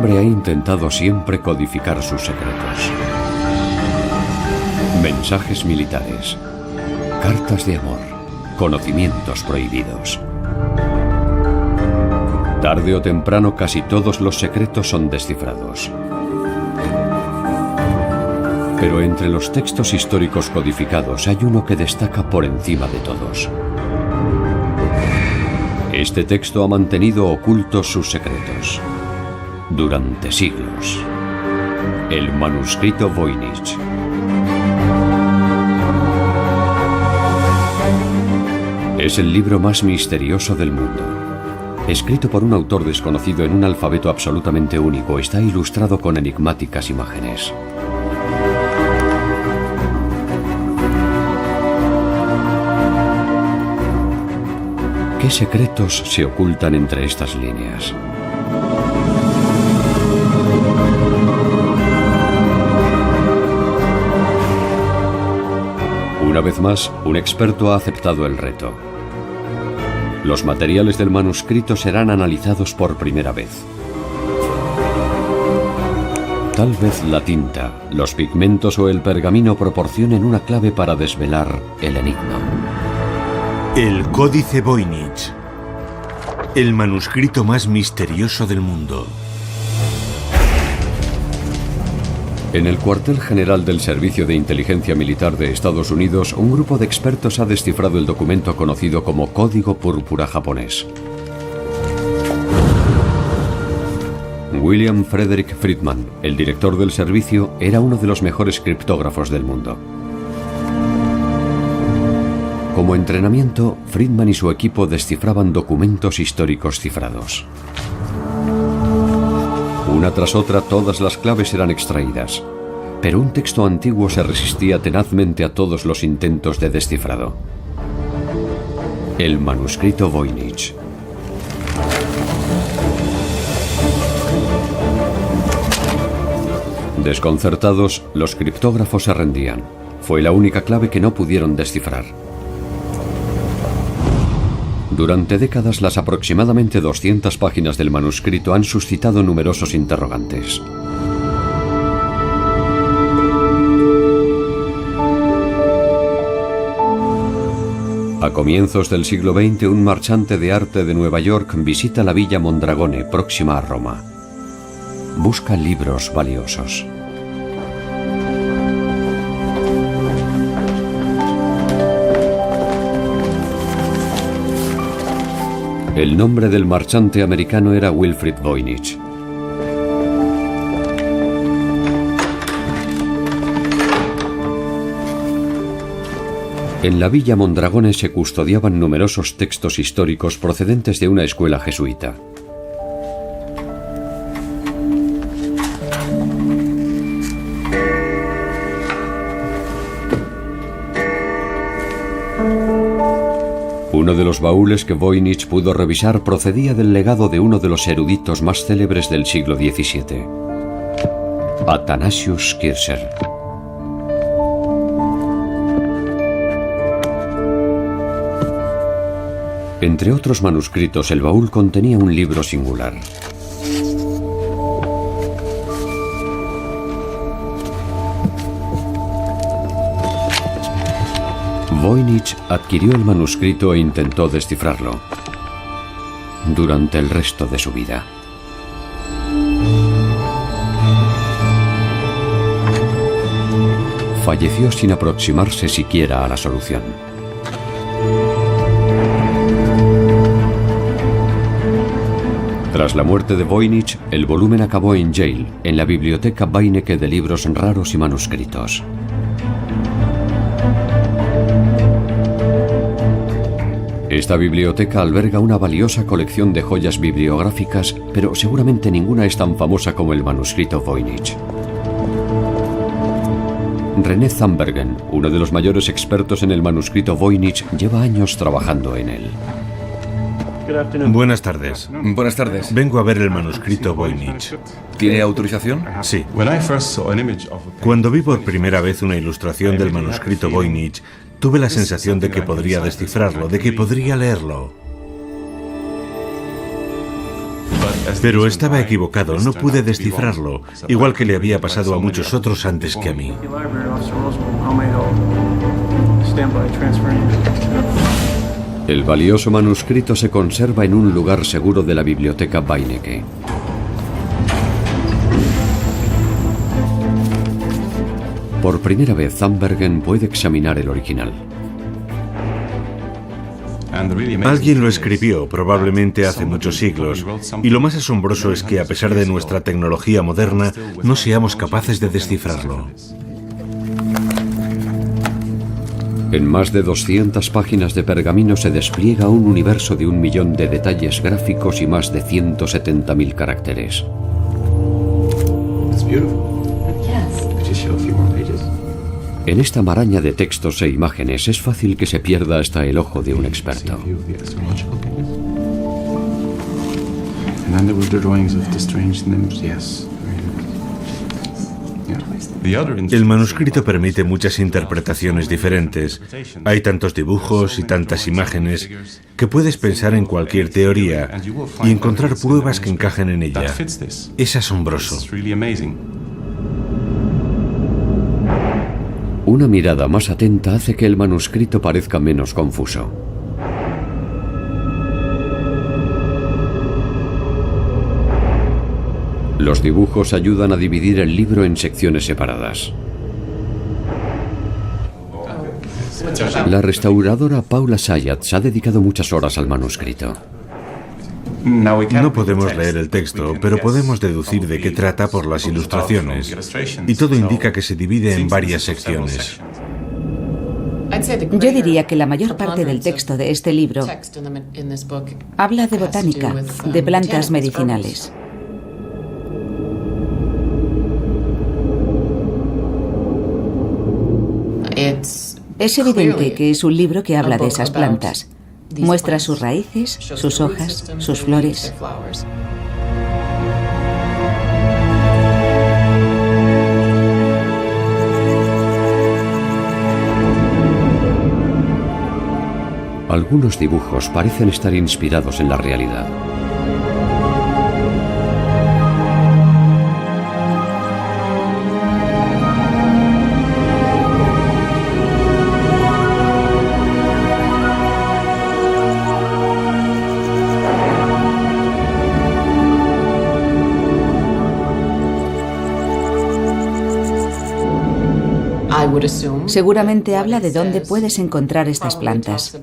hombre ha intentado siempre codificar sus secretos. Mensajes militares, cartas de amor, conocimientos prohibidos. Tarde o temprano casi todos los secretos son descifrados. Pero entre los textos históricos codificados hay uno que destaca por encima de todos. Este texto ha mantenido ocultos sus secretos durante siglos. El manuscrito Voynich. Es el libro más misterioso del mundo. Escrito por un autor desconocido en un alfabeto absolutamente único, está ilustrado con enigmáticas imágenes. ¿Qué secretos se ocultan entre estas líneas? Una vez más, un experto ha aceptado el reto. Los materiales del manuscrito serán analizados por primera vez. Tal vez la tinta, los pigmentos o el pergamino proporcionen una clave para desvelar el enigma. El Códice Voynich, el manuscrito más misterioso del mundo. En el cuartel general del Servicio de Inteligencia Militar de Estados Unidos, un grupo de expertos ha descifrado el documento conocido como Código Púrpura japonés. William Frederick Friedman, el director del servicio, era uno de los mejores criptógrafos del mundo. Como entrenamiento, Friedman y su equipo descifraban documentos históricos cifrados. Una tras otra, todas las claves eran extraídas, pero un texto antiguo se resistía tenazmente a todos los intentos de descifrado. El manuscrito Voynich. Desconcertados, los criptógrafos se rendían. Fue la única clave que no pudieron descifrar. Durante décadas, las aproximadamente 200 páginas del manuscrito han suscitado numerosos interrogantes. A comienzos del siglo XX, un marchante de arte de Nueva York visita la villa Mondragone, próxima a Roma. Busca libros valiosos. El nombre del marchante americano era Wilfrid Voynich. En la villa Mondragone se custodiaban numerosos textos históricos procedentes de una escuela jesuita. Uno de los baúles que Voynich pudo revisar procedía del legado de uno de los eruditos más célebres del siglo XVII, Athanasius Kircher. Entre otros manuscritos, el baúl contenía un libro singular. Voynich adquirió el manuscrito e intentó descifrarlo durante el resto de su vida. Falleció sin aproximarse siquiera a la solución. Tras la muerte de Voynich, el volumen acabó en Yale, en la biblioteca Beinecke de libros raros y manuscritos. Esta biblioteca alberga una valiosa colección de joyas bibliográficas, pero seguramente ninguna es tan famosa como el manuscrito Voynich. René Zambergen, uno de los mayores expertos en el manuscrito Voynich, lleva años trabajando en él. Buenas tardes. Buenas tardes. Vengo a ver el manuscrito Voynich. ¿Tiene autorización? Sí. Cuando vi por primera vez una ilustración del manuscrito Voynich, tuve la sensación de que podría descifrarlo, de que podría leerlo. Pero estaba equivocado, no pude descifrarlo, igual que le había pasado a muchos otros antes que a mí. El valioso manuscrito se conserva en un lugar seguro de la biblioteca Beinecke. Por primera vez, Zandbergen puede examinar el original. Alguien lo escribió, probablemente hace muchos siglos, y lo más asombroso es que a pesar de nuestra tecnología moderna, no seamos capaces de descifrarlo. En más de 200 páginas de pergamino se despliega un universo de 1 millón de detalles gráficos y más de 170.000 caracteres. En esta maraña de textos e imágenes es fácil que se pierda hasta el ojo de un experto. El manuscrito permite muchas interpretaciones diferentes. Hay tantos dibujos y tantas imágenes que puedes pensar en cualquier teoría y encontrar pruebas que encajen en ella. Es asombroso. Una mirada más atenta hace que el manuscrito parezca menos confuso. Los dibujos ayudan a dividir el libro en secciones separadas. La restauradora Paula Zayats ha dedicado muchas horas al manuscrito. No podemos leer el texto, pero podemos deducir de qué trata por las ilustraciones. Y todo indica que se divide en varias secciones. Yo diría que la mayor parte del texto de este libro habla de botánica, de plantas medicinales. Es evidente que es un libro que habla de esas plantas. Muestra sus raíces, sus hojas, sus flores. Algunos dibujos parecen estar inspirados en la realidad. Seguramente habla de dónde puedes encontrar estas plantas.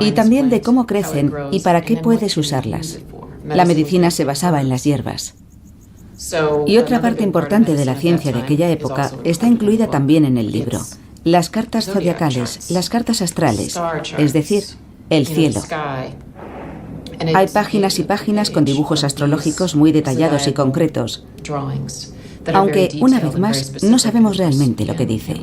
Y también de cómo crecen y para qué puedes usarlas. La medicina se basaba en las hierbas. Y otra parte importante de la ciencia de aquella época está incluida también en el libro. Las cartas zodiacales, las cartas astrales, es decir, el cielo. Hay páginas y páginas con dibujos astrológicos muy detallados y concretos, aunque, una vez más, no sabemos realmente lo que dice.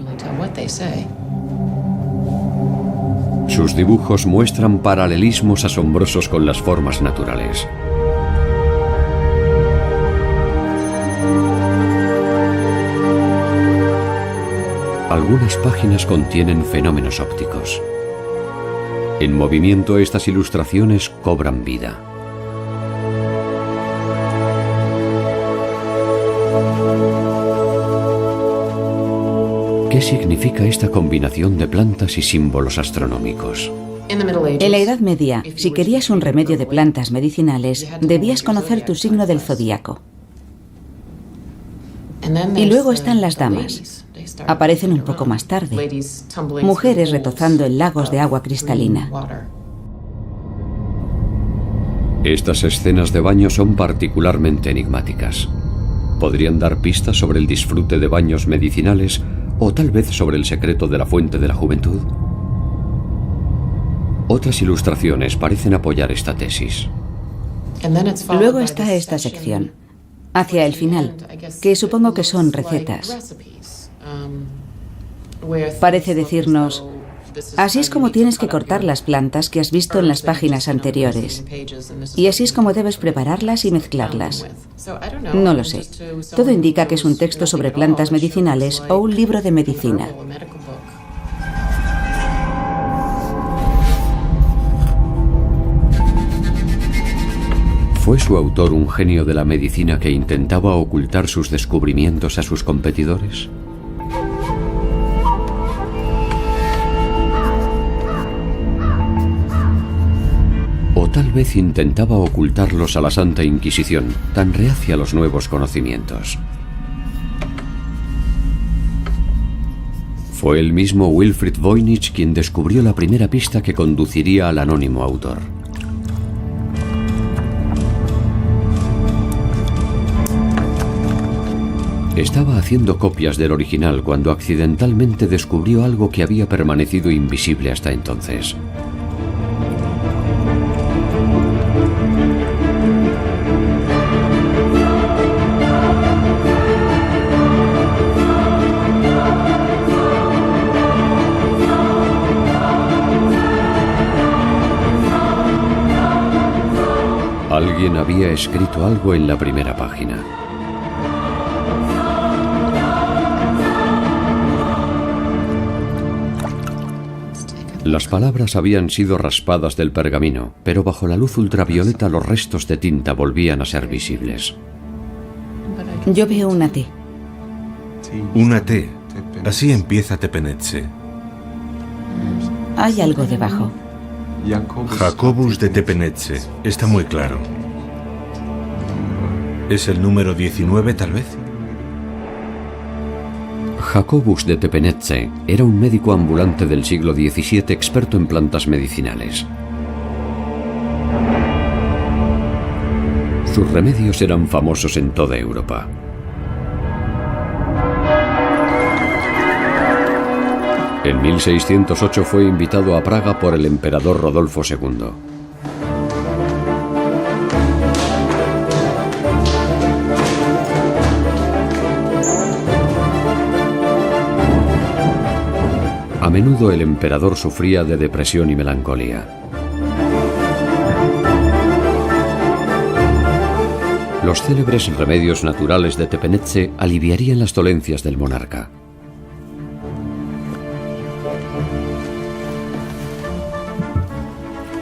Sus dibujos muestran paralelismos asombrosos con las formas naturales. Algunas páginas contienen fenómenos ópticos. En movimiento, estas ilustraciones cobran vida. ¿Qué significa esta combinación de plantas y símbolos astronómicos? En la Edad Media, si querías un remedio de plantas medicinales, debías conocer tu signo del zodíaco. Y luego están las damas. Aparecen un poco más tarde. Mujeres retozando en lagos de agua cristalina. Estas escenas de baño son particularmente enigmáticas. Podrían dar pistas sobre el disfrute de baños medicinales o tal vez sobre el secreto de la fuente de la juventud. Otras ilustraciones parecen apoyar esta tesis. Luego está esta sección, hacia el final, que supongo que son recetas. Parece decirnos, así es como tienes que cortar las plantas que has visto en las páginas anteriores. Y así es como debes prepararlas y mezclarlas. No lo sé. Todo indica que es un texto sobre plantas medicinales o un libro de medicina. ¿Fue su autor un genio de la medicina que intentaba ocultar sus descubrimientos a sus competidores? O tal vez intentaba ocultarlos a la Santa Inquisición, tan reacia a los nuevos conocimientos. Fue el mismo Wilfrid Voynich quien descubrió la primera pista que conduciría al anónimo autor. Estaba haciendo copias del original cuando accidentalmente descubrió algo que había permanecido invisible hasta entonces. Alguien había escrito algo en la primera página. Las palabras habían sido raspadas del pergamino, pero bajo la luz ultravioleta los restos de tinta volvían a ser visibles. Yo veo una T. Una T. Así empieza Tepenetze. Hay algo debajo. Jacobus de Tepenetze. Está muy claro. ¿Es el número 19, tal vez? Jacobus de Tepenetze era un médico ambulante del siglo XVII experto en plantas medicinales. Sus remedios eran famosos en toda Europa. En 1608 fue invitado a Praga por el emperador Rodolfo II. A menudo el emperador sufría de depresión y melancolía. Los célebres remedios naturales de Tepenetze aliviarían las dolencias del monarca.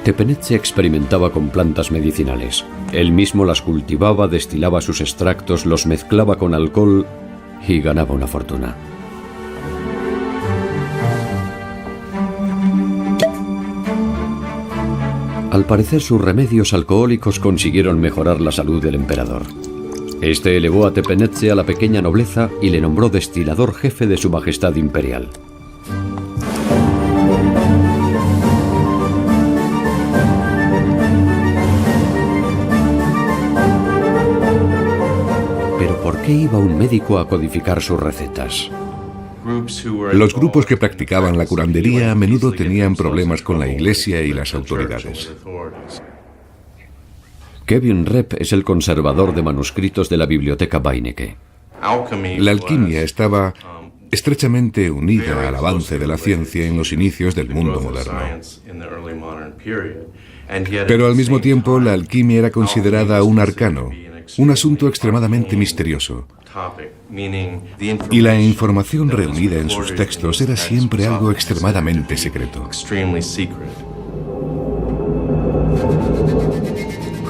Tepenetze experimentaba con plantas medicinales. Él mismo las cultivaba, destilaba sus extractos, los mezclaba con alcohol y ganaba una fortuna. Al parecer, sus remedios alcohólicos consiguieron mejorar la salud del emperador. Este elevó a Tepenetze a la pequeña nobleza y le nombró destilador jefe de su majestad imperial. Pero ¿por qué iba un médico a codificar sus recetas? Los grupos que practicaban la curandería a menudo tenían problemas con la Iglesia y las autoridades. Kevin Repp es el conservador de manuscritos de la Biblioteca Beinecke. La alquimia estaba estrechamente unida al avance de la ciencia en los inicios del mundo moderno. Pero al mismo tiempo, la alquimia era considerada un arcano, un asunto extremadamente misterioso. Y la información reunida en sus textos era siempre algo extremadamente secreto.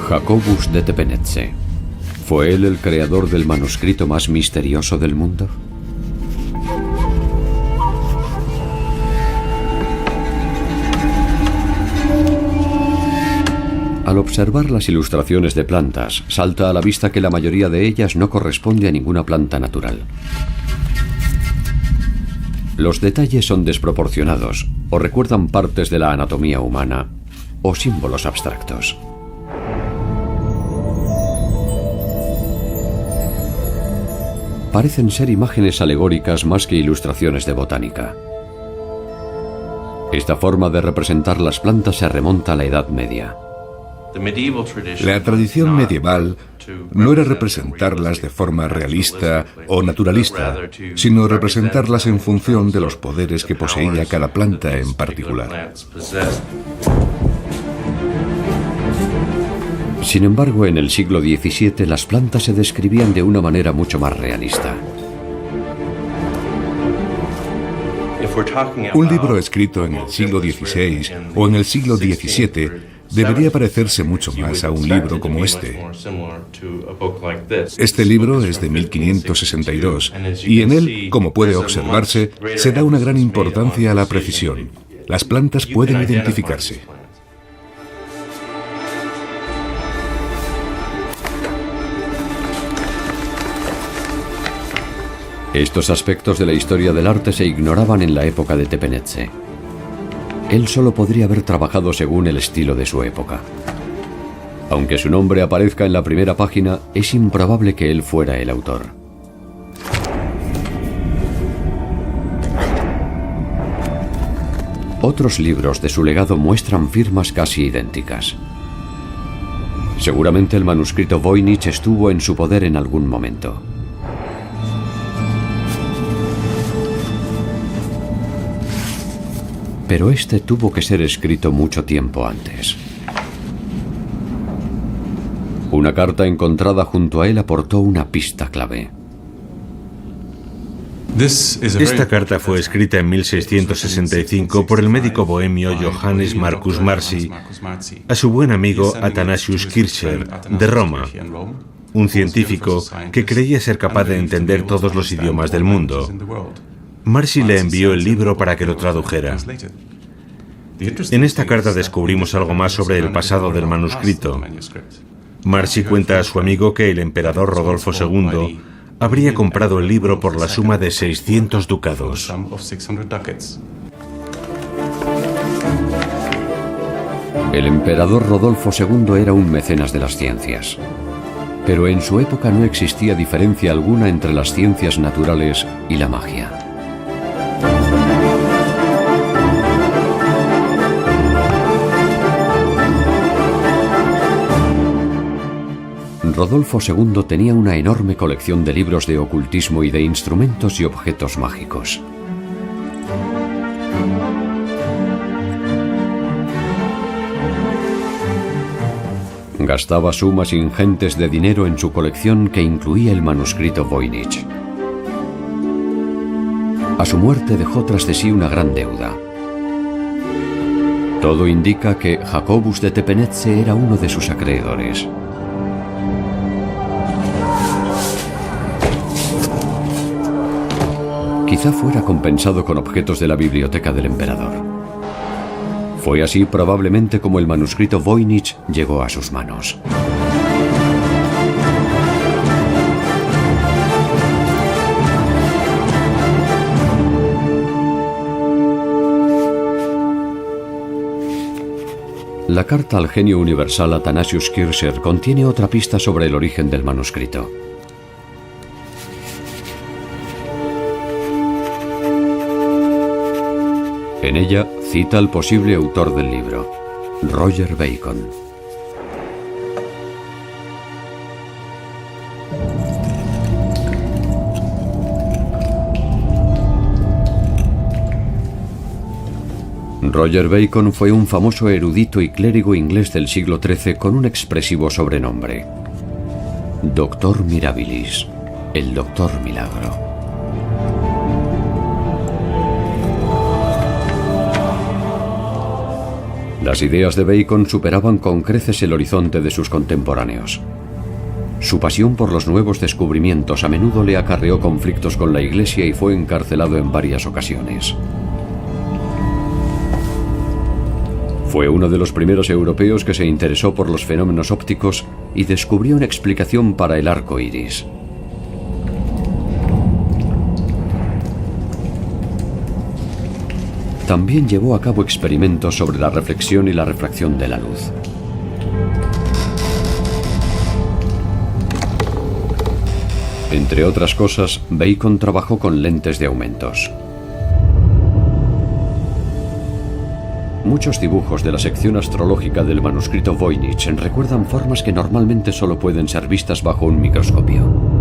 Jacobus de Tepenetze. ¿Fue él el creador del manuscrito más misterioso del mundo? Al observar las ilustraciones de plantas, salta a la vista que la mayoría de ellas no corresponde a ninguna planta natural. Los detalles son desproporcionados, o recuerdan partes de la anatomía humana, o símbolos abstractos. Parecen ser imágenes alegóricas más que ilustraciones de botánica. Esta forma de representar las plantas se remonta a la Edad Media. La tradición medieval no era representarlas de forma realista o naturalista, sino representarlas en función de los poderes que poseía cada planta en particular. Sin embargo, en el siglo XVII las plantas se describían de una manera mucho más realista. Un libro escrito en el siglo XVI o en el siglo XVII debería parecerse mucho más a un libro como este. Este libro es de 1562 y en él, como puede observarse, se da una gran importancia a la precisión. Las plantas pueden identificarse. Estos aspectos de la historia del arte se ignoraban en la época de Tepenetxe. Él solo podría haber trabajado según el estilo de su época. Aunque su nombre aparezca en la primera página, es improbable que él fuera el autor. Otros libros de su legado muestran firmas casi idénticas. Seguramente el manuscrito Voynich estuvo en su poder en algún momento. Pero este tuvo que ser escrito mucho tiempo antes. Una carta encontrada junto a él aportó una pista clave. Esta carta fue escrita en 1665 por el médico bohemio Johannes Marcus Marci a su buen amigo Athanasius Kircher de Roma, un científico que creía ser capaz de entender todos los idiomas del mundo. Marci le envió el libro para que lo tradujera. En esta carta descubrimos algo más sobre el pasado del manuscrito. Marci cuenta a su amigo que el emperador Rodolfo II habría comprado el libro por la suma de 600 ducados. El emperador Rodolfo II era un mecenas de las ciencias. Pero en su época no existía diferencia alguna entre las ciencias naturales y la magia. Rodolfo II tenía una enorme colección de libros de ocultismo y de instrumentos y objetos mágicos. Gastaba sumas ingentes de dinero en su colección que incluía el manuscrito Voynich. A su muerte dejó tras de sí una gran deuda. Todo indica que Jacobus de Tepenetxe era uno de sus acreedores. Quizá fuera compensado con objetos de la biblioteca del emperador. Fue así probablemente como el manuscrito Voynich llegó a sus manos. La carta al genio universal Athanasius Kircher contiene otra pista sobre el origen del manuscrito. En ella cita al posible autor del libro, Roger Bacon. Roger Bacon fue un famoso erudito y clérigo inglés del siglo XIII con un expresivo sobrenombre: Doctor Mirabilis, el Doctor Milagro. Las ideas de Bacon superaban con creces el horizonte de sus contemporáneos. Su pasión por los nuevos descubrimientos a menudo le acarreó conflictos con la Iglesia y fue encarcelado en varias ocasiones. Fue uno de los primeros europeos que se interesó por los fenómenos ópticos y descubrió una explicación para el arco iris. También llevó a cabo experimentos sobre la reflexión y la refracción de la luz. Entre otras cosas, Bacon trabajó con lentes de aumentos. Muchos dibujos de la sección astrológica del manuscrito Voynich recuerdan formas que normalmente solo pueden ser vistas bajo un microscopio.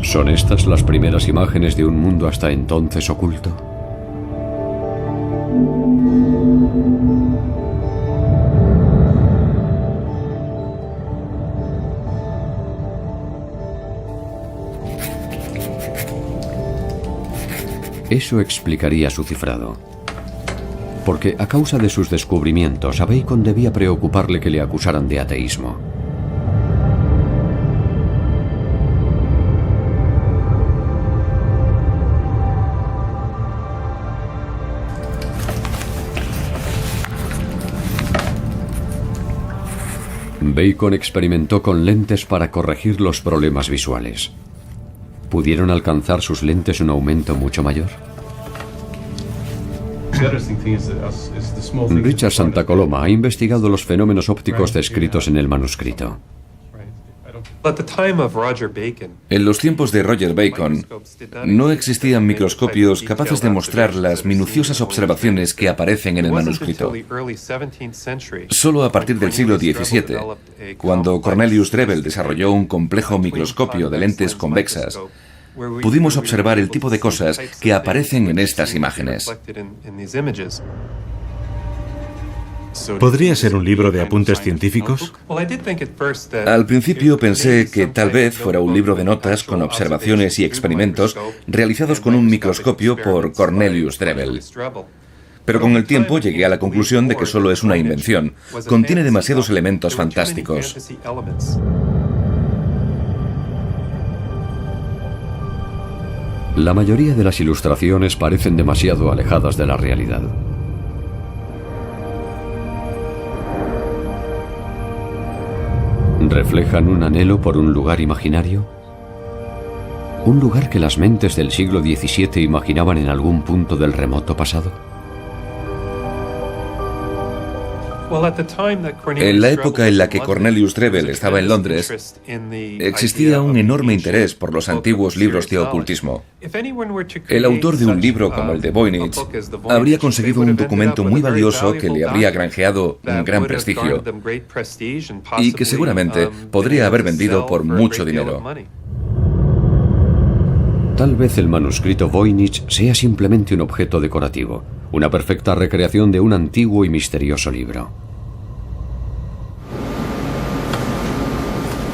¿Son estas las primeras imágenes de un mundo hasta entonces oculto? Eso explicaría su cifrado. Porque a causa de sus descubrimientos, a Bacon debía preocuparle que le acusaran de ateísmo. Bacon experimentó con lentes para corregir los problemas visuales. ¿Pudieron alcanzar sus lentes un aumento mucho mayor? Richard Santa Coloma ha investigado los fenómenos ópticos descritos en el manuscrito. En los tiempos de Roger Bacon, no existían microscopios capaces de mostrar las minuciosas observaciones que aparecen en el manuscrito. Solo a partir del siglo XVII, cuando Cornelius Drebbel desarrolló un complejo microscopio de lentes convexas, pudimos observar el tipo de cosas que aparecen en estas imágenes. ¿Podría ser un libro de apuntes científicos? Al principio pensé que tal vez fuera un libro de notas con observaciones y experimentos realizados con un microscopio por Cornelius Drebbel. Pero con el tiempo llegué a la conclusión de que solo es una invención. Contiene demasiados elementos fantásticos. La mayoría de las ilustraciones parecen demasiado alejadas de la realidad. ¿Reflejan un anhelo por un lugar imaginario? ¿Un lugar que las mentes del siglo XVII imaginaban en algún punto del remoto pasado? En la época en la que Cornelius Drebbel estaba en Londres, existía un enorme interés por los antiguos libros de ocultismo. El autor de un libro como el de Voynich habría conseguido un documento muy valioso que le habría granjeado un gran prestigio y que seguramente podría haber vendido por mucho dinero. Tal vez el manuscrito Voynich sea simplemente un objeto decorativo, una perfecta recreación de un antiguo y misterioso libro.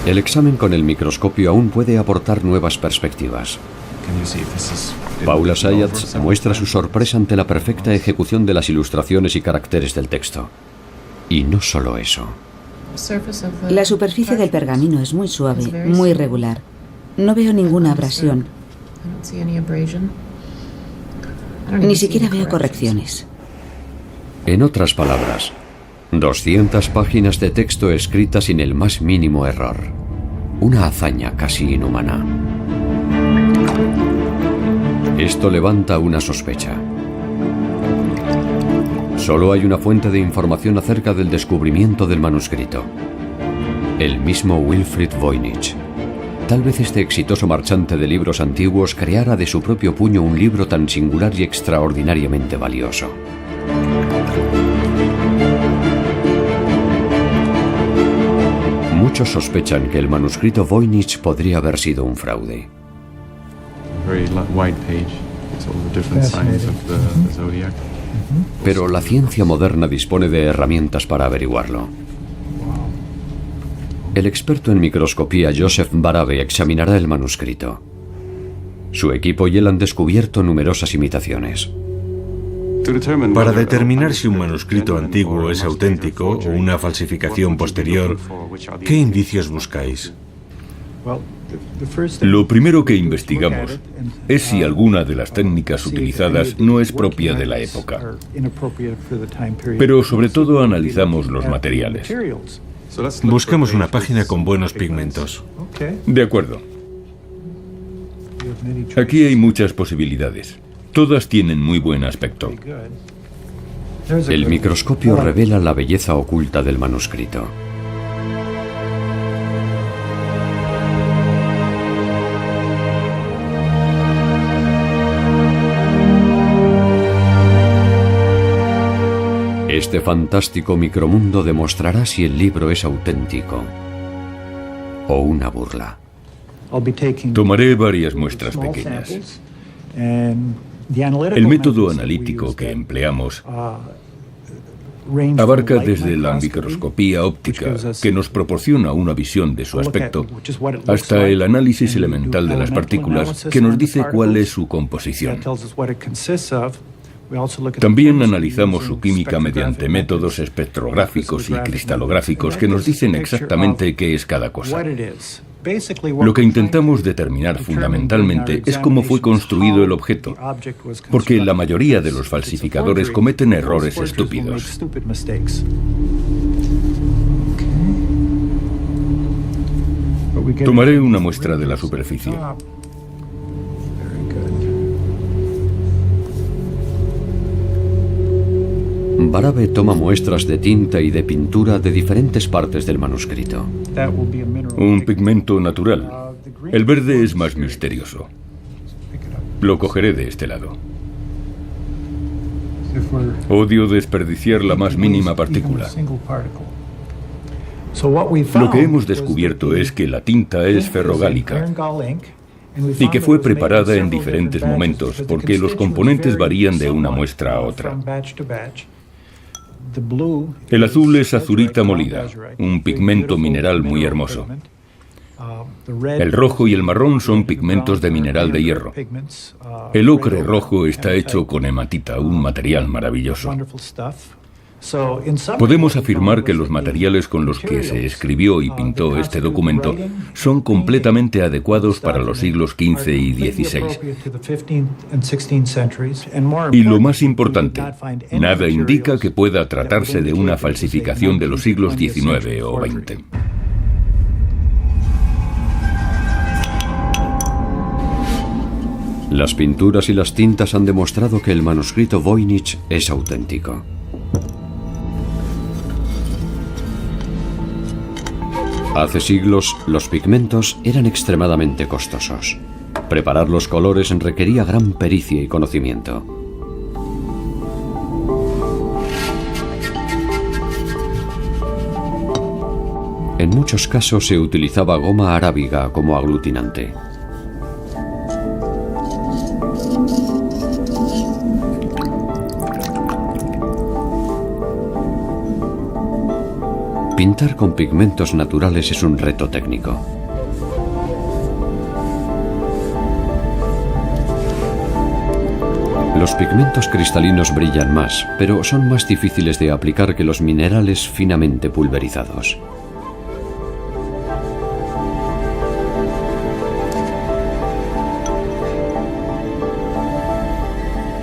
El examen con el microscopio aún puede aportar nuevas perspectivas. Paula Zayats muestra su sorpresa ante la perfecta ejecución de las ilustraciones y caracteres del texto. Y no solo eso. La superficie del pergamino es muy suave, muy regular. No veo ninguna abrasión. Ni siquiera veo correcciones. En otras palabras, 200 páginas de texto escritas sin el más mínimo error. Una hazaña casi inhumana. Esto levanta una sospecha. Solo hay una fuente de información acerca del descubrimiento del manuscrito. El mismo Wilfrid Voynich. Tal vez este exitoso marchante de libros antiguos creara de su propio puño un libro tan singular y extraordinariamente valioso. Muchos sospechan que el manuscrito Voynich podría haber sido un fraude. Pero la ciencia moderna dispone de herramientas para averiguarlo. El experto en microscopía Joseph Barabe examinará el manuscrito. Su equipo y él han descubierto numerosas imitaciones. Para determinar si un manuscrito antiguo es auténtico o una falsificación posterior, ¿qué indicios buscáis? Lo primero que investigamos es si alguna de las técnicas utilizadas no es propia de la época. Pero sobre todo analizamos los materiales. Buscamos una página con buenos pigmentos. De acuerdo. Aquí hay muchas posibilidades. Todas tienen muy buen aspecto. El microscopio revela la belleza oculta del manuscrito. Este fantástico micromundo demostrará si el libro es auténtico o una burla. Tomaré varias muestras pequeñas. El método analítico que empleamos Abarca desde la microscopía óptica, que nos proporciona una visión de su aspecto, hasta el análisis elemental de las partículas, que nos dice cuál es su composición. También analizamos su química mediante métodos espectrográficos y cristalográficos que nos dicen exactamente qué es cada cosa. Lo que intentamos determinar fundamentalmente es cómo fue construido el objeto, porque la mayoría de los falsificadores cometen errores estúpidos. Tomaré una muestra de la superficie. Barabe toma muestras de tinta y de pintura de diferentes partes del manuscrito. Un pigmento natural. El verde es más misterioso. Lo cogeré de este lado. Odio desperdiciar la más mínima partícula. Lo que hemos descubierto es que la tinta es ferrogálica y que fue preparada en diferentes momentos porque los componentes varían de una muestra a otra. El azul es azurita molida, un pigmento mineral muy hermoso. El rojo y el marrón son pigmentos de mineral de hierro. El ocre rojo está hecho con hematita, un material maravilloso. Podemos afirmar que los materiales con los que se escribió y pintó este documento son completamente adecuados para los siglos XV y XVI. Y lo más importante, nada indica que pueda tratarse de una falsificación de los siglos XIX o XX. Las pinturas y las tintas han demostrado que el manuscrito Voynich es auténtico. Hace siglos, los pigmentos eran extremadamente costosos. Preparar los colores requería gran pericia y conocimiento. En muchos casos se utilizaba goma arábiga como aglutinante. Pintar con pigmentos naturales es un reto técnico. Los pigmentos cristalinos brillan más, pero son más difíciles de aplicar que los minerales finamente pulverizados.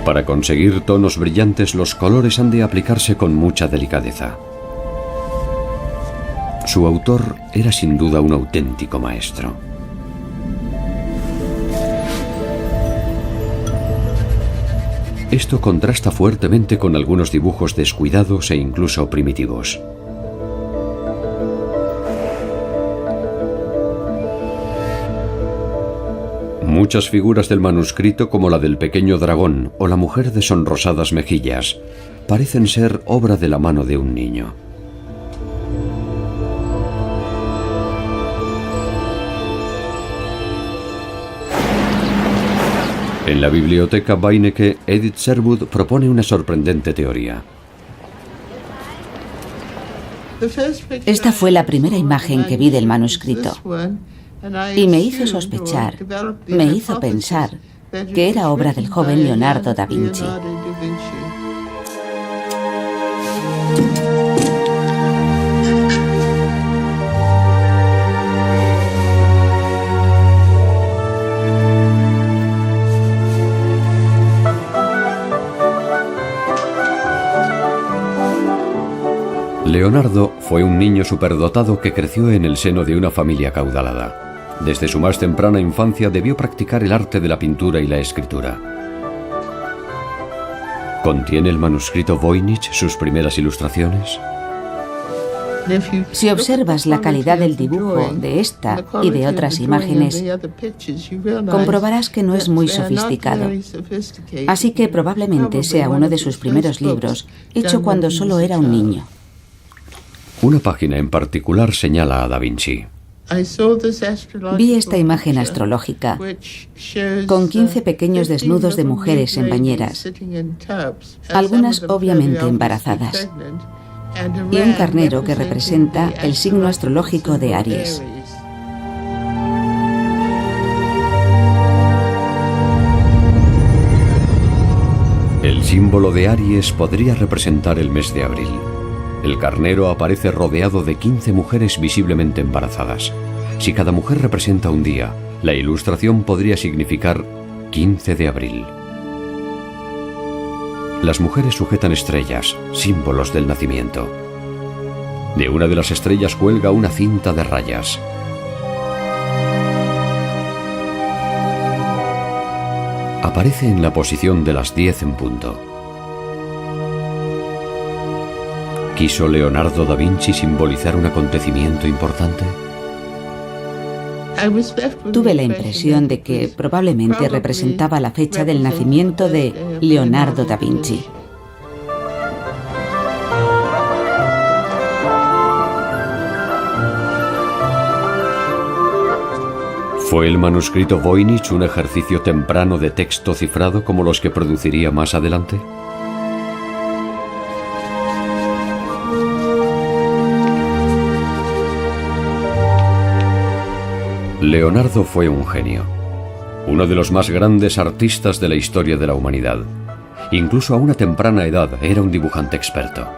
Para conseguir tonos brillantes, los colores han de aplicarse con mucha delicadeza. Su autor era sin duda un auténtico maestro. Esto contrasta fuertemente con algunos dibujos descuidados e incluso primitivos. Muchas figuras del manuscrito, como la del pequeño dragón o la mujer de sonrosadas mejillas, parecen ser obra de la mano de un niño. En la biblioteca Beinecke, Edith Sherwood propone una sorprendente teoría. Esta fue la primera imagen que vi del manuscrito y me hizo sospechar, me hizo pensar que era obra del joven Leonardo da Vinci. Leonardo fue un niño superdotado que creció en el seno de una familia acaudalada. Desde su más temprana infancia debió practicar el arte de la pintura y la escritura. ¿Contiene el manuscrito Voynich sus primeras ilustraciones? Si observas la calidad del dibujo de esta y de otras imágenes, comprobarás que no es muy sofisticado. Así que probablemente sea uno de sus primeros libros, hecho cuando solo era un niño. Una página en particular señala a Da Vinci. Vi esta imagen astrológica con 15 pequeños desnudos de mujeres en bañeras, algunas obviamente embarazadas, y un carnero que representa el signo astrológico de Aries. El símbolo de Aries podría representar el mes de abril. El carnero aparece rodeado de 15 mujeres visiblemente embarazadas. Si cada mujer representa un día, la ilustración podría significar 15 de abril. Las mujeres sujetan estrellas, símbolos del nacimiento. De una de las estrellas cuelga una cinta de rayas. Aparece en la posición de las 10 en punto. ¿Quiso Leonardo da Vinci simbolizar un acontecimiento importante? Tuve la impresión de que probablemente representaba la fecha del nacimiento de Leonardo da Vinci. ¿Fue el manuscrito Voynich un ejercicio temprano de texto cifrado como los que produciría más adelante? Leonardo fue un genio, uno de los más grandes artistas de la historia de la humanidad. Incluso a una temprana edad era un dibujante experto.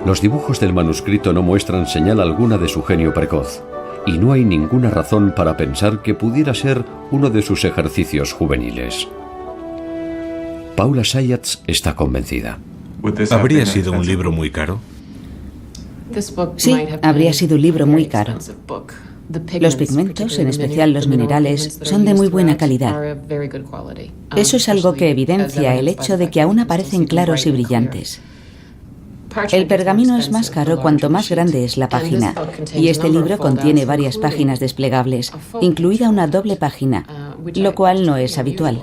Los dibujos del manuscrito no muestran señal alguna de su genio precoz, y no hay ninguna razón para pensar que pudiera ser uno de sus ejercicios juveniles. Paula Zayats está convencida. ¿Habría sido un libro muy caro? Sí, habría sido un libro muy caro. Los pigmentos, en especial los minerales, son de muy buena calidad. Eso es algo que evidencia el hecho de que aún aparecen claros y brillantes. El pergamino es más caro cuanto más grande es la página, y este libro contiene varias páginas desplegables, incluida una doble página, lo cual no es habitual.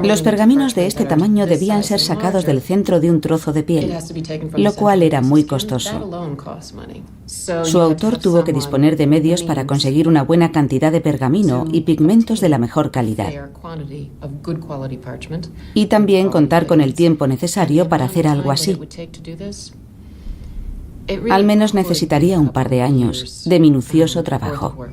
Los pergaminos de este tamaño debían ser sacados del centro de un trozo de piel, lo cual era muy costoso. Su autor tuvo que disponer de medios para conseguir una buena cantidad de pergamino y pigmentos de la mejor calidad. Y también contar con el tiempo necesario para hacer algo así. Al menos necesitaría un par de años de minucioso trabajo.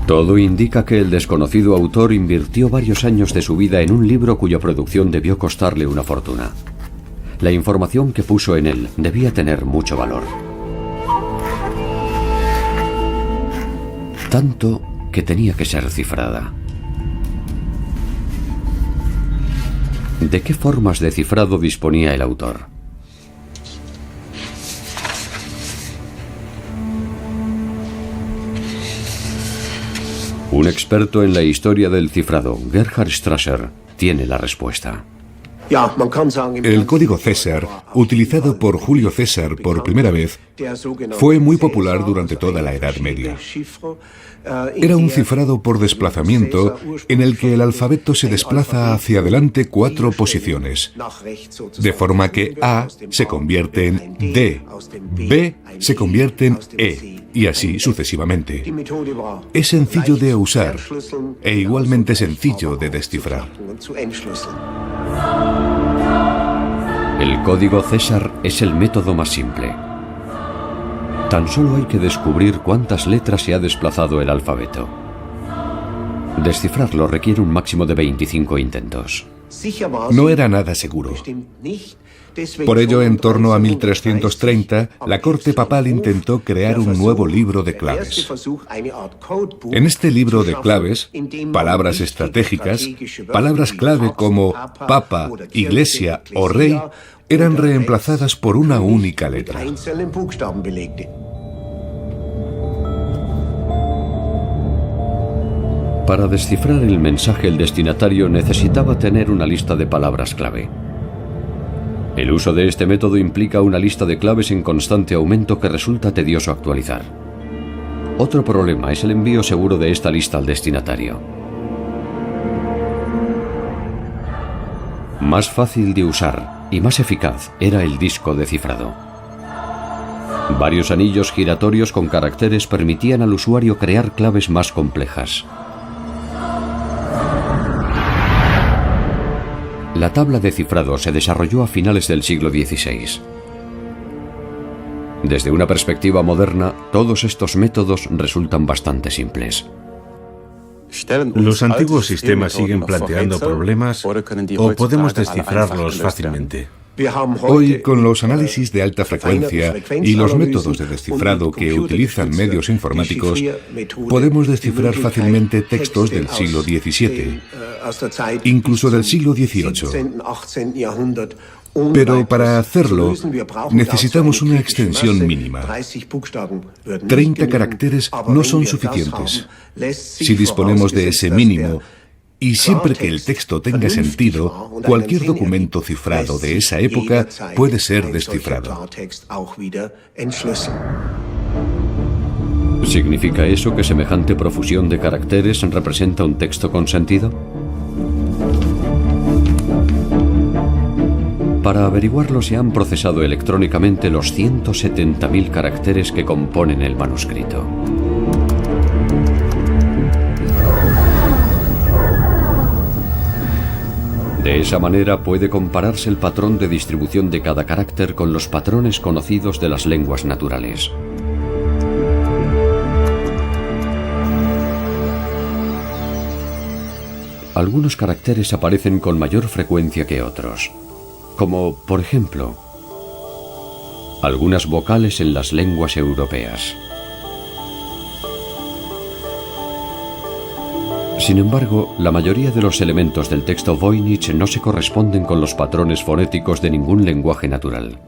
Todo indica que el desconocido autor invirtió varios años de su vida en un libro cuya producción debió costarle una fortuna. La información que puso en él debía tener mucho valor. Tanto que tenía que ser cifrada. ¿De qué formas de cifrado disponía el autor? Un experto en la historia del cifrado, Gerhard Strasser, tiene la respuesta. El código César, utilizado por Julio César por primera vez, fue muy popular durante toda la Edad Media. Era un cifrado por desplazamiento en el que el alfabeto se desplaza hacia adelante 4 posiciones, de forma que A se convierte en D, B se convierte en E, y así sucesivamente. Es sencillo de usar e igualmente sencillo de descifrar. El código César es el método más simple. Tan solo hay que descubrir cuántas letras se ha desplazado el alfabeto. Descifrarlo requiere un máximo de 25 intentos. No era nada seguro. Por ello, en torno a 1330, la corte papal intentó crear un nuevo libro de claves. En este libro de claves, palabras estratégicas, palabras clave como papa, iglesia o rey, eran reemplazadas por una única letra. Para descifrar el mensaje, el destinatario necesitaba tener una lista de palabras clave. El uso de este método implica una lista de claves en constante aumento que resulta tedioso actualizar. Otro problema es el envío seguro de esta lista al destinatario. Más fácil de usar, y más eficaz era el disco de cifrado. Varios anillos giratorios con caracteres permitían al usuario crear claves más complejas. La tabla de cifrado se desarrolló a finales del siglo XVI. Desde una perspectiva moderna, todos estos métodos resultan bastante simples. ¿Los antiguos sistemas siguen planteando problemas o podemos descifrarlos fácilmente? Hoy, con los análisis de alta frecuencia y los métodos de descifrado que utilizan medios informáticos, podemos descifrar fácilmente textos del siglo XVII, incluso del siglo XVIII. Pero para hacerlo, necesitamos una extensión mínima. 30 caracteres no son suficientes. Si disponemos de ese mínimo, y siempre que el texto tenga sentido, cualquier documento cifrado de esa época puede ser descifrado. ¿Significa eso que semejante profusión de caracteres representa un texto con sentido? Para averiguarlo se han procesado electrónicamente los 170.000 caracteres que componen el manuscrito. De esa manera puede compararse el patrón de distribución de cada carácter con los patrones conocidos de las lenguas naturales. Algunos caracteres aparecen con mayor frecuencia que otros, como, por ejemplo, algunas vocales en las lenguas europeas. Sin embargo, la mayoría de los elementos del texto Voynich no se corresponden con los patrones fonéticos de ningún lenguaje natural.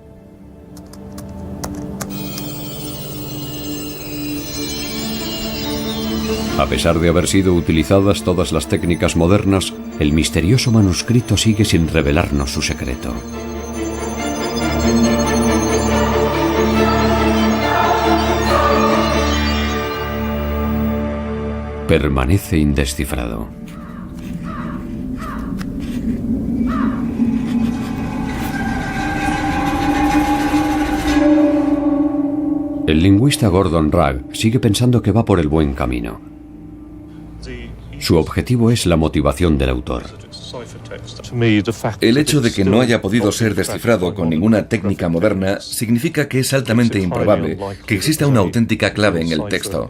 A pesar de haber sido utilizadas todas las técnicas modernas, el misterioso manuscrito sigue sin revelarnos su secreto. Permanece indescifrado. El lingüista Gordon Ragg sigue pensando que va por el buen camino. Su objetivo es la motivación del autor. El hecho de que no haya podido ser descifrado con ninguna técnica moderna significa que es altamente improbable que exista una auténtica clave en el texto.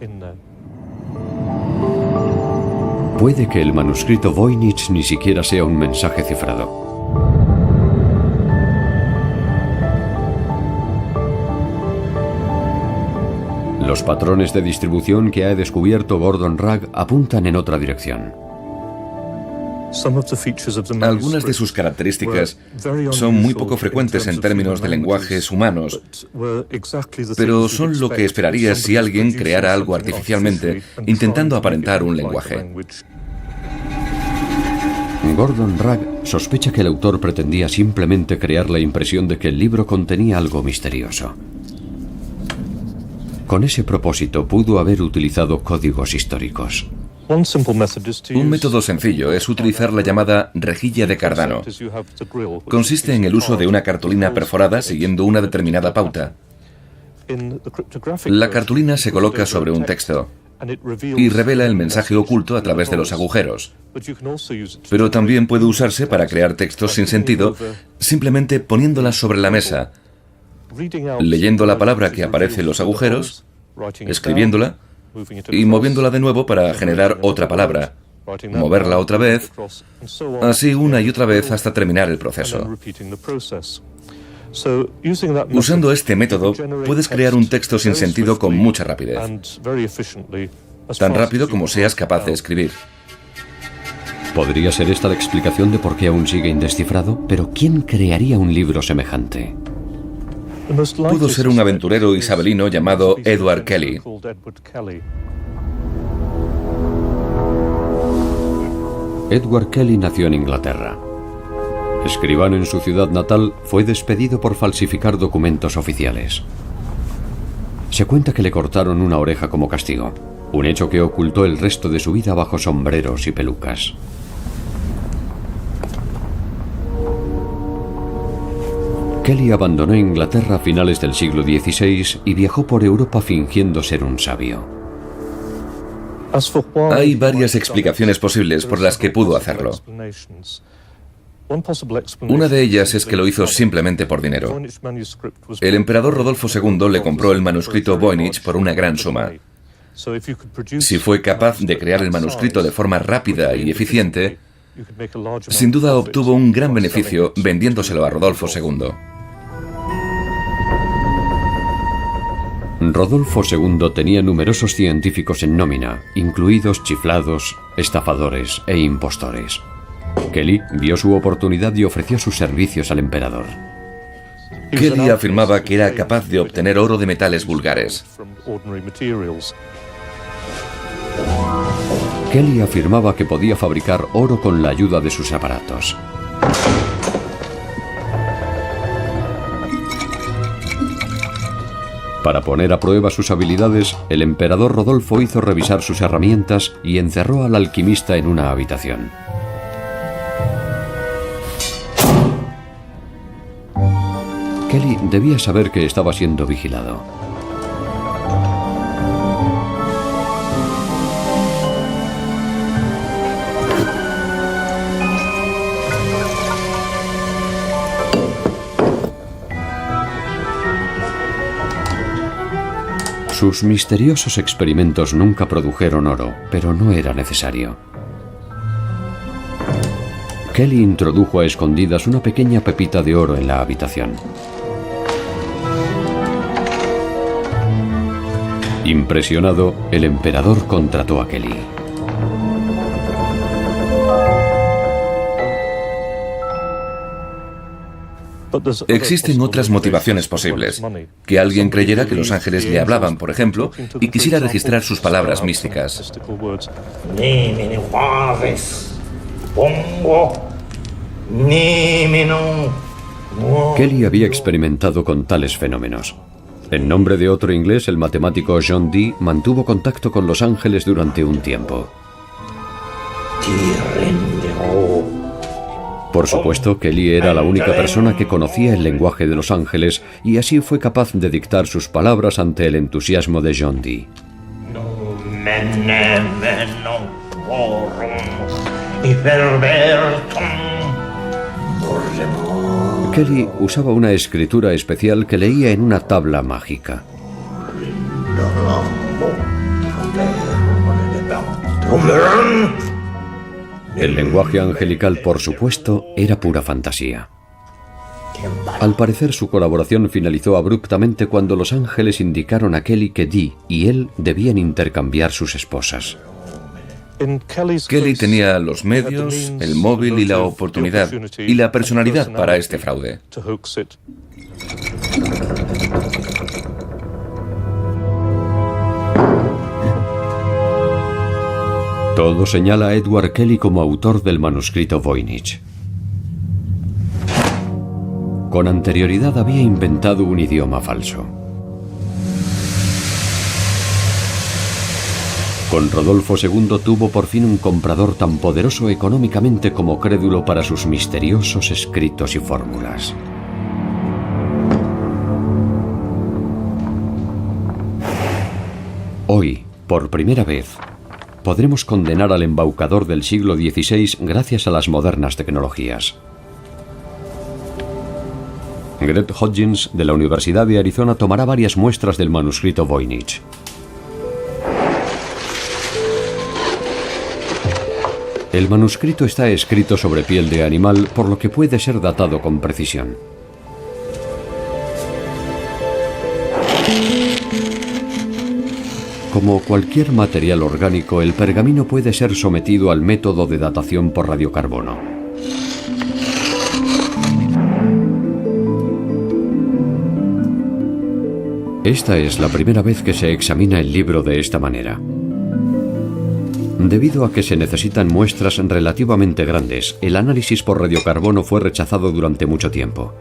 Puede que el manuscrito Voynich ni siquiera sea un mensaje cifrado. Los patrones de distribución que ha descubierto Gordon Ragg apuntan en otra dirección. Algunas de sus características son muy poco frecuentes en términos de lenguajes humanos, pero son lo que esperarías si alguien creara algo artificialmente intentando aparentar un lenguaje. Gordon Ragg sospecha que el autor pretendía simplemente crear la impresión de que el libro contenía algo misterioso. Con ese propósito pudo haber utilizado códigos históricos. Un método sencillo es utilizar la llamada rejilla de Cardano. Consiste en el uso de una cartulina perforada siguiendo una determinada pauta. La cartulina se coloca sobre un texto y revela el mensaje oculto a través de los agujeros. Pero también puede usarse para crear textos sin sentido, simplemente poniéndolas sobre la mesa, leyendo la palabra que aparece en los agujeros, escribiéndola y moviéndola de nuevo para generar otra palabra, moverla otra vez, así una y otra vez hasta terminar el proceso. Usando este método, puedes crear un texto sin sentido con mucha rapidez, tan rápido como seas capaz de escribir. ¿Podría ser esta la explicación de por qué aún sigue indescifrado? Pero ¿quién crearía un libro semejante? Pudo ser un aventurero isabelino llamado Edward Kelly. Edward Kelly nació en Inglaterra. Escribano en su ciudad natal, fue despedido por falsificar documentos oficiales. Se cuenta que le cortaron una oreja como castigo, un hecho que ocultó el resto de su vida bajo sombreros y pelucas. Kelly abandonó Inglaterra a finales del siglo XVI y viajó por Europa fingiendo ser un sabio. Hay varias explicaciones posibles por las que pudo hacerlo. Una de ellas es que lo hizo simplemente por dinero. El emperador Rodolfo II le compró el manuscrito Voynich por una gran suma. Si fue capaz de crear el manuscrito de forma rápida y eficiente, sin duda obtuvo un gran beneficio vendiéndoselo a Rodolfo II. Rodolfo II tenía numerosos científicos en nómina, incluidos chiflados, estafadores e impostores. Kelly vio su oportunidad y ofreció sus servicios al emperador. Kelly afirmaba que era capaz de obtener oro de metales vulgares. Kelly afirmaba que podía fabricar oro con la ayuda de sus aparatos. Para poner a prueba sus habilidades, el emperador Rodolfo hizo revisar sus herramientas y encerró al alquimista en una habitación. Kelly debía saber que estaba siendo vigilado. Sus misteriosos experimentos nunca produjeron oro, pero no era necesario. Kelly introdujo a escondidas una pequeña pepita de oro en la habitación. Impresionado, el emperador contrató a Kelly. Existen otras motivaciones posibles. Que alguien creyera que los ángeles le hablaban, por ejemplo, y quisiera registrar sus palabras místicas. Kelly había experimentado con tales fenómenos. En nombre de otro inglés, el matemático John Dee mantuvo contacto con los ángeles durante un tiempo. Por supuesto, Kelly era la única persona que conocía el lenguaje de los ángeles y así fue capaz de dictar sus palabras ante el entusiasmo de John Dee. Kelly usaba una escritura especial que leía en una tabla mágica. El lenguaje angelical, por supuesto, era pura fantasía. Al parecer, su colaboración finalizó abruptamente cuando los ángeles indicaron a Kelly que Dee y él debían intercambiar sus esposas. Kelly tenía los medios, el móvil y la oportunidad, y la personalidad para este fraude. Todo señala a Edward Kelly como autor del manuscrito Voynich. Con anterioridad había inventado un idioma falso. Con Rodolfo II tuvo por fin un comprador tan poderoso económicamente como crédulo para sus misteriosos escritos y fórmulas. Hoy, por primera vez, podremos condenar al embaucador del siglo XVI gracias a las modernas tecnologías. Greg Hodgins, de la Universidad de Arizona, tomará varias muestras del manuscrito Voynich. El manuscrito está escrito sobre piel de animal, por lo que puede ser datado con precisión. Como cualquier material orgánico, el pergamino puede ser sometido al método de datación por radiocarbono. Esta es la primera vez que se examina el libro de esta manera. Debido a que se necesitan muestras relativamente grandes, el análisis por radiocarbono fue rechazado durante mucho tiempo.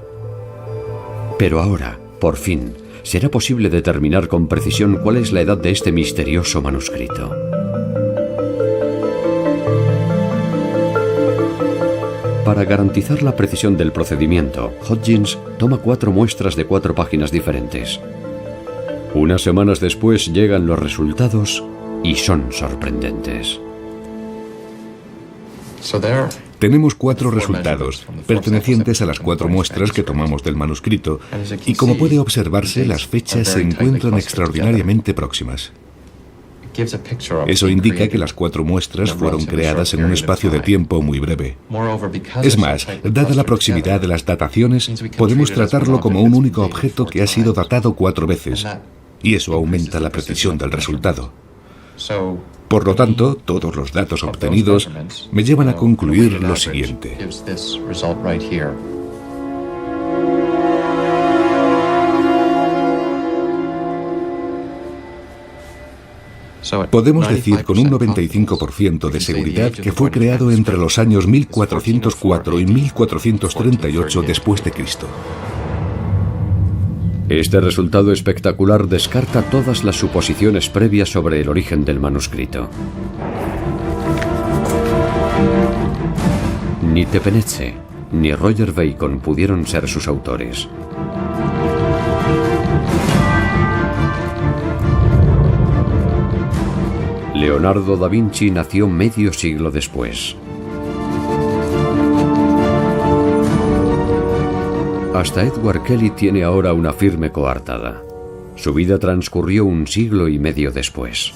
Pero ahora, por fin, será posible determinar con precisión cuál es la edad de este misterioso manuscrito. Para garantizar la precisión del procedimiento, Hodgins toma 4 muestras de 4 páginas diferentes. Unas semanas después llegan los resultados y son sorprendentes. Tenemos 4 resultados, pertenecientes a las 4 muestras que tomamos del manuscrito, y como puede observarse, las fechas se encuentran extraordinariamente próximas. Eso indica que las 4 muestras fueron creadas en un espacio de tiempo muy breve. Es más, dada la proximidad de las dataciones, podemos tratarlo como un único objeto que ha sido datado 4 veces, y eso aumenta la precisión del resultado. Por lo tanto, todos los datos obtenidos me llevan a concluir lo siguiente. Podemos decir con un 95% de seguridad que fue creado entre los años 1404 y 1438 después de Cristo. Este resultado espectacular descarta todas las suposiciones previas sobre el origen del manuscrito. Ni Tepenetze ni Roger Bacon pudieron ser sus autores. Leonardo da Vinci nació medio siglo después. Hasta Edward Kelly tiene ahora una firme coartada. Su vida transcurrió 1 siglo y medio después.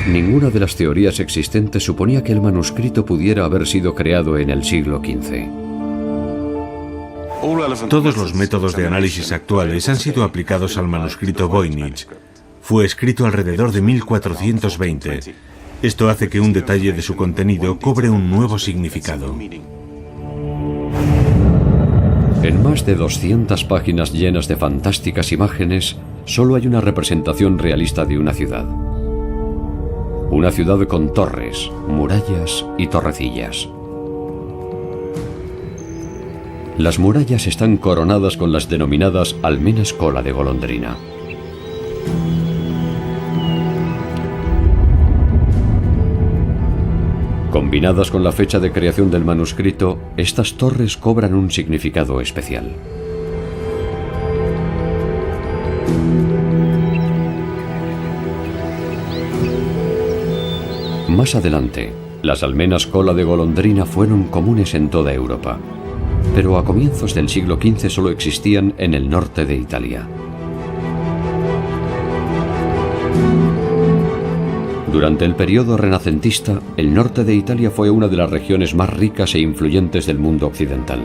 Ninguna de las teorías existentes suponía que el manuscrito pudiera haber sido creado en el siglo XV. Todos los métodos de análisis actuales han sido aplicados al manuscrito Voynich. Fue escrito alrededor de 1420. Esto hace que un detalle de su contenido cobre un nuevo significado. En más de 200 páginas llenas de fantásticas imágenes, solo hay una representación realista de una ciudad. Una ciudad con torres, murallas y torrecillas. Las murallas están coronadas con las denominadas almenas cola de golondrina. Combinadas con la fecha de creación del manuscrito, estas torres cobran un significado especial. Más adelante, las almenas cola de golondrina fueron comunes en toda Europa, pero a comienzos del siglo XV solo existían en el norte de Italia. Durante el periodo renacentista, el norte de Italia fue una de las regiones más ricas e influyentes del mundo occidental.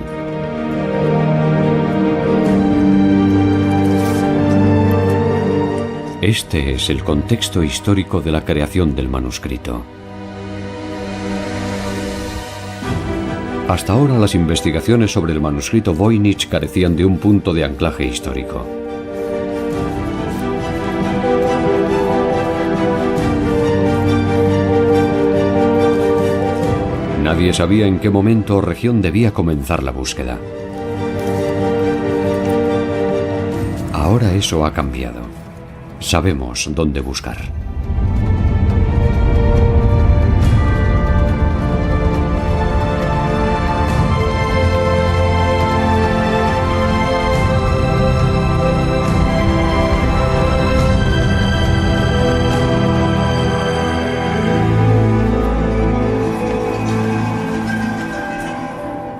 Este es el contexto histórico de la creación del manuscrito. Hasta ahora las investigaciones sobre el manuscrito Voynich carecían de un punto de anclaje histórico. Nadie sabía en qué momento o región debía comenzar la búsqueda. Ahora eso ha cambiado. Sabemos dónde buscar.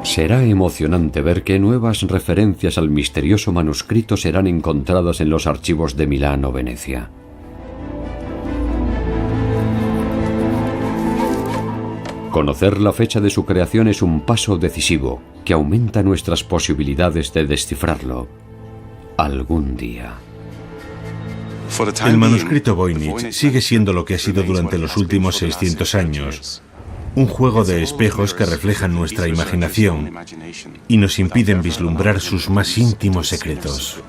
Será emocionante ver qué nuevas referencias al misterioso manuscrito serán encontradas en los archivos de Milán o Venecia. Conocer la fecha de su creación es un paso decisivo que aumenta nuestras posibilidades de descifrarlo algún día. El manuscrito Voynich sigue siendo lo que ha sido durante los últimos 600 años. Un juego de espejos que reflejan nuestra imaginación y nos impiden vislumbrar sus más íntimos secretos.